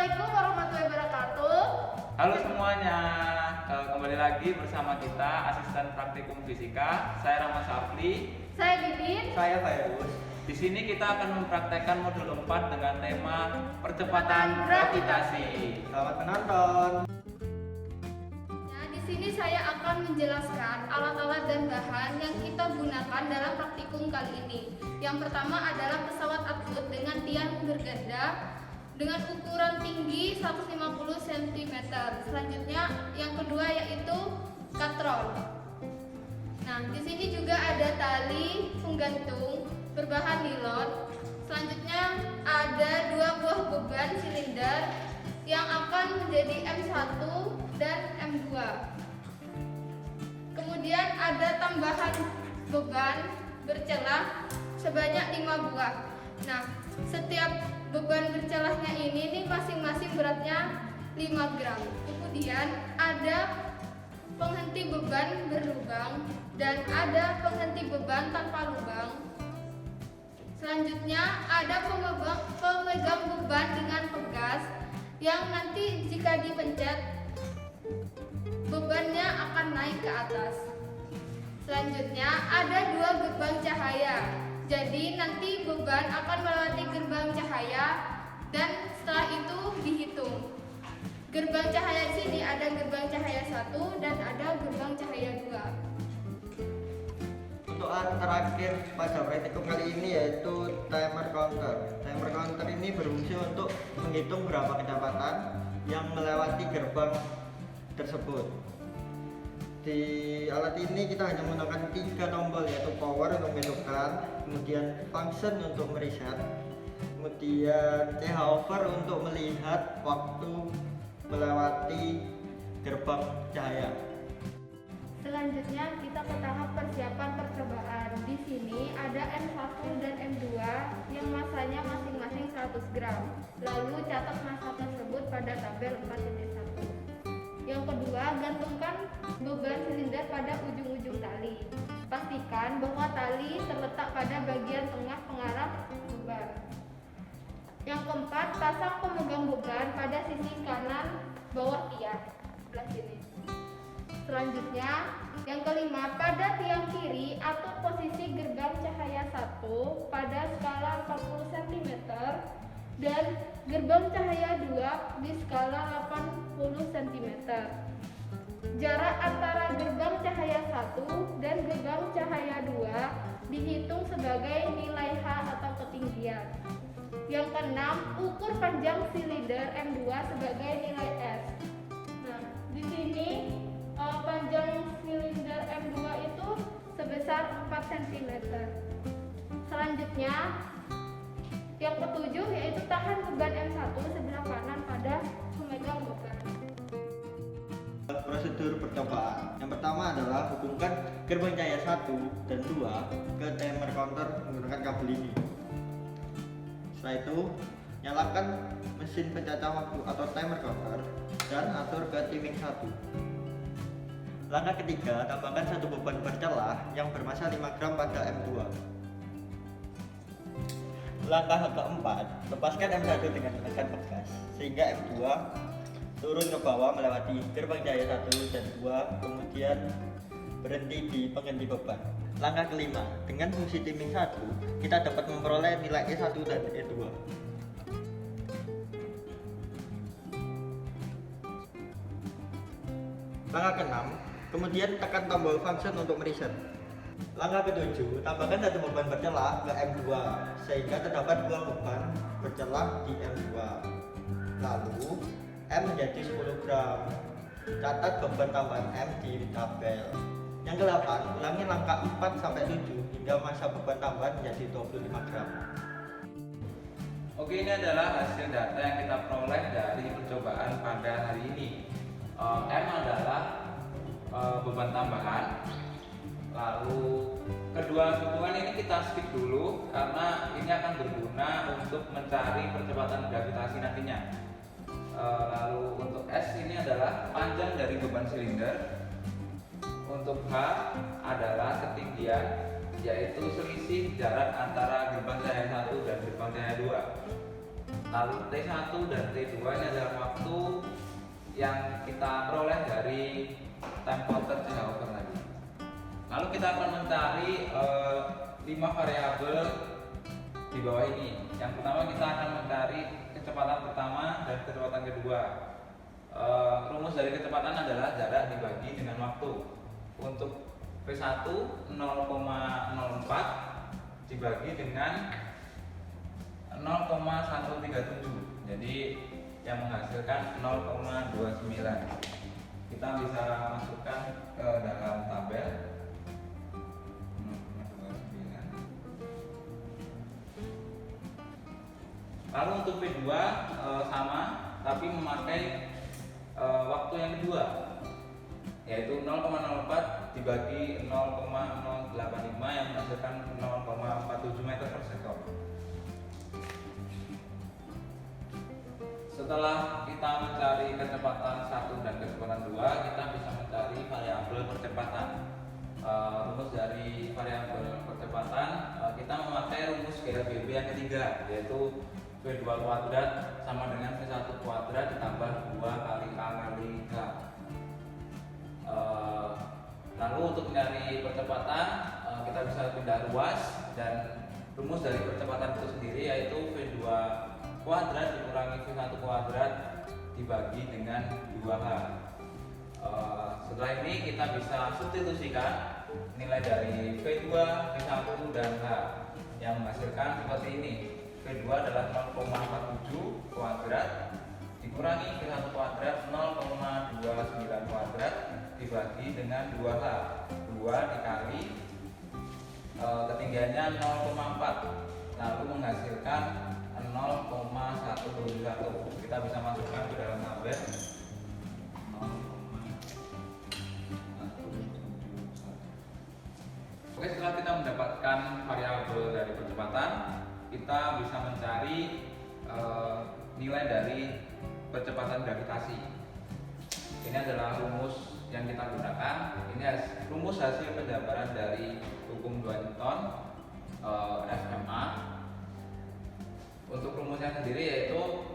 Assalamualaikum warahmatullahi wabarakatuh. Halo semuanya, kembali lagi bersama kita asisten praktikum fisika. Saya Rahmat Safli. Saya Didin. Saya Fairuz. Di sini kita akan mempraktekkan modul 4 dengan tema percepatan gravitasi. Selamat menonton. Nah, di sini saya akan menjelaskan alat-alat dan bahan yang kita gunakan dalam praktikum kali ini. Yang pertama adalah pesawat Atwood dengan tiang berganda dengan ukuran tinggi 150 cm. Selanjutnya yang kedua yaitu katrol. Nah, di sini juga ada tali penggantung berbahan nilon. Selanjutnya ada 2 buah beban silinder yang akan menjadi M1 dan M2. Kemudian ada tambahan beban bercelah sebanyak 5 buah. Nah, setiap beban bercelahnya ini masing-masing beratnya 5 gram. Kemudian ada penghenti beban berlubang dan ada penghenti beban tanpa lubang. Selanjutnya ada pemegang beban dengan pegas yang nanti jika dipencet bebannya akan naik ke atas. Selanjutnya ada 2 gerbang cahaya. Jadi nanti beban akan melewati gerbang cahaya dan setelah itu dihitung. Gerbang cahaya sini ada gerbang cahaya 1 dan ada gerbang cahaya 2. Untuk alat terakhir pada praktikum kali ini yaitu timer counter. Timer counter ini berfungsi untuk menghitung berapa kecepatan yang melewati gerbang tersebut. Di alat ini kita hanya menggunakan 3 tombol, yaitu power untuk menghidupkan, kemudian function untuk mereset, kemudian CH over untuk melihat waktu melewati gerbang cahaya. Selanjutnya kita ke tahap persiapan percobaan. Di sini ada M1 dan M2 yang masanya masing-masing 100 gram. Lalu catat massa tersebut pada tabel 4.1. Yang kedua, gantungkan beban silinder pada ujung-ujung tali. Pastikan bahwa tali terletak pada bagian tengah pengarah beban. Yang keempat, pasang pemegang beban pada sisi kanan bawah tiang sebelah sini. Selanjutnya, yang kelima, pada tiang kiri atur posisi gerbang cahaya 1 pada skala 40 cm dan gerbang cahaya 2 di skala 80 cm. Jarak antara gerbang cahaya 1 dan gerbang cahaya 2 dihitung sebagai nilai H atau ketinggian. Yang keenam, ukur panjang silinder M2 sebagai nilai S. Nah, di sini panjang silinder M2 itu sebesar 4 cm. Selanjutnya, yang ketujuh yaitu tahan beban M1 sebelah kanan pada pemegang beban. Prosedur percobaan. Yang pertama adalah hubungkan gerbang cahaya 1 dan 2 ke timer counter menggunakan kabel ini. Setelah itu, nyalakan mesin pencacah waktu atau timer counter dan atur ke timing 1. Langkah ketiga, tambahkan 1 beban bercelah yang bermassa 5 gram pada M2. Langkah keempat, lepaskan M1 dengan menekan pegas sehingga M2 turun ke bawah melewati gerbang cahaya 1 dan 2, kemudian berhenti di penghenti beban. Langkah kelima, dengan fungsi timing 1, kita dapat memperoleh nilai E1 dan E2. Langkah keenam, kemudian tekan tombol function untuk mereset. Langkah ketujuh, tambahkan 1 beban bercelah ke M2 sehingga terdapat 2 beban bercelah di M2. Lalu M menjadi 10 gram. Catat beban tambahan M di tabel. Yang ke-8, ulangi langkah 4 sampai 7 hingga massa beban tambahan menjadi 25 gram. Oke, ini adalah hasil data yang kita peroleh dari percobaan pada hari ini. M adalah beban tambahan. Lalu kedua hitungan ini kita skip dulu karena ini akan berguna untuk mencari percepatan gravitasi nantinya. Lalu untuk S ini adalah panjang dari beban silinder. Untuk H adalah ketinggian, yaitu selisih jarak antara gerbang cahaya 1 dan gerbang cahaya 2. Lalu T1 dan T2 ini adalah waktu yang kita peroleh dari time counter Java tadi. Lalu kita akan mencari 5 variabel di bawah ini. Yang pertama kita akan mencari kecepatan pertama dan kecepatan kedua. Rumus dari kecepatan adalah jarak dibagi dengan waktu. Untuk V1 0,04 dibagi dengan 0,137. Jadi yang menghasilkan 0,29. Kita bisa masukkan ke dalam tabel 0,29. Lalu untuk V2 sama tapi memakai waktu yang kedua, yaitu 0,04 dibagi 0,085 yang menghasilkan 0,47 meter per sekon. Setelah kita mencari kecepatan 1 dan kecepatan 2, kita bisa mencari variabel percepatan. Rumus dari variabel percepatan kita memakai rumus GLBB yang ketiga, yaitu V2 kuadrat sama dengan V1 kuadrat ditambah 2 kali K kali K. Lalu untuk mencari percepatan kita bisa pindah ruas, dan rumus dari percepatan itu sendiri yaitu V2 kuadrat dikurangi V1 kuadrat dibagi dengan 2H. Setelah ini kita bisa substitusikan nilai dari V2, V1 dan H yang menghasilkan seperti ini. V2 adalah 0,47 kuadrat dikurangi V1 kuadrat 0,29 kuadrat dibagi dengan 2H. 2 dikali ketinggiannya 0,4 lalu menghasilkan 0,171. Kita bisa masukkan ke dalam tabel 0,171. Oke, setelah kita mendapatkan variabel dari percepatan, kita bisa mencari nilai dari percepatan gravitasi. Ini adalah rumus yang kita gunakan. Ini rumus hasil penjabaran dari hukum 2 Newton FMA. Untuk rumusnya sendiri yaitu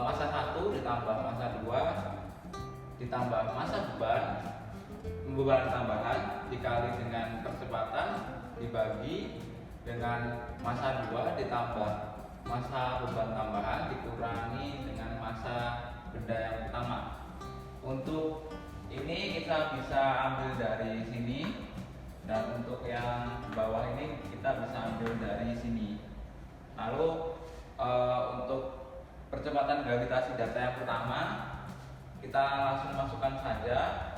massa 1 ditambah massa 2 ditambah massa beban tambahan dikali dengan percepatan dibagi dengan massa 2 ditambah massa beban tambahan dikurangi dengan massa benda yang pertama. Untuk ini kita bisa ambil dari sini, dan untuk yang bawah ini kita bisa ambil dari sini. Lalu untuk percepatan gravitasi data yang pertama kita langsung masukkan saja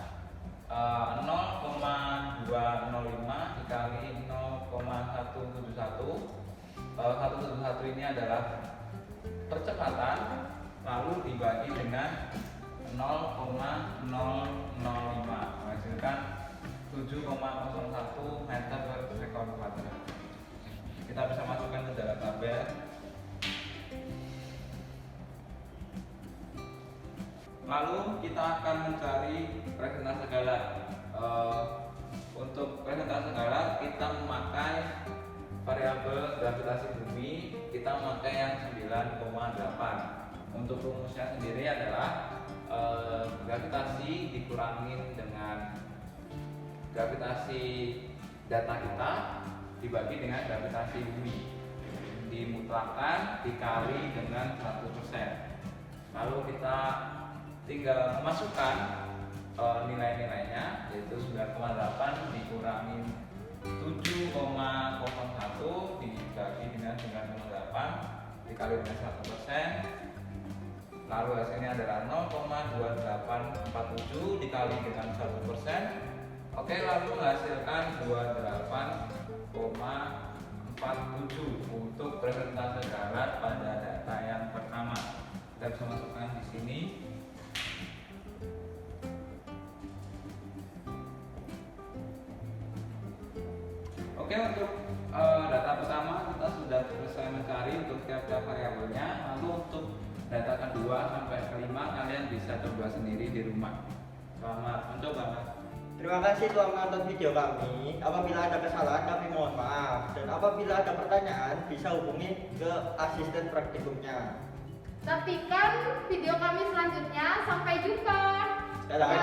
0,205 dikali 0,171. 171 ini adalah percepatan, lalu dibagi dengan 0,005 menghasilkan 7,01 meter per sekon kuadrat. Kita bisa masukkan ke dalam tabel. Lalu kita akan mencari presentase galat. Untuk presentase galat kita memakai variabel gravitasi bumi, kita memakai yang 9,8. Untuk rumusnya sendiri adalah gravitasi dikurangi dengan gravitasi data kita dibagi dengan gravitasi bumi, dimutlakkan dikali dengan 100%. Lalu kita tinggal memasukkan nilai-nilainya, yaitu 9,8 dikurangi 7,01 dibagi dengan 9,8 dikali dengan 100%. Lalu hasilnya adalah 0,2847 dikali dengan 100%. Oke, lalu menghasilkan 28,47 untuk persentase galat pada data yang pertama. Kita bisa masukkan di sini. Oke, untuk data pertama kita sudah selesai mencari untuk tiap-tiap variabelnya. Lalu untuk data kedua sampai kelima kalian bisa coba sendiri di rumah. Selamat mencoba, Mas. Terima kasih telah menonton video kami. Apabila ada kesalahan kami mohon maaf. Dan apabila ada pertanyaan bisa hubungi ke asisten praktikumnya. Saksikan video kami selanjutnya. Sampai jumpa. Dadah.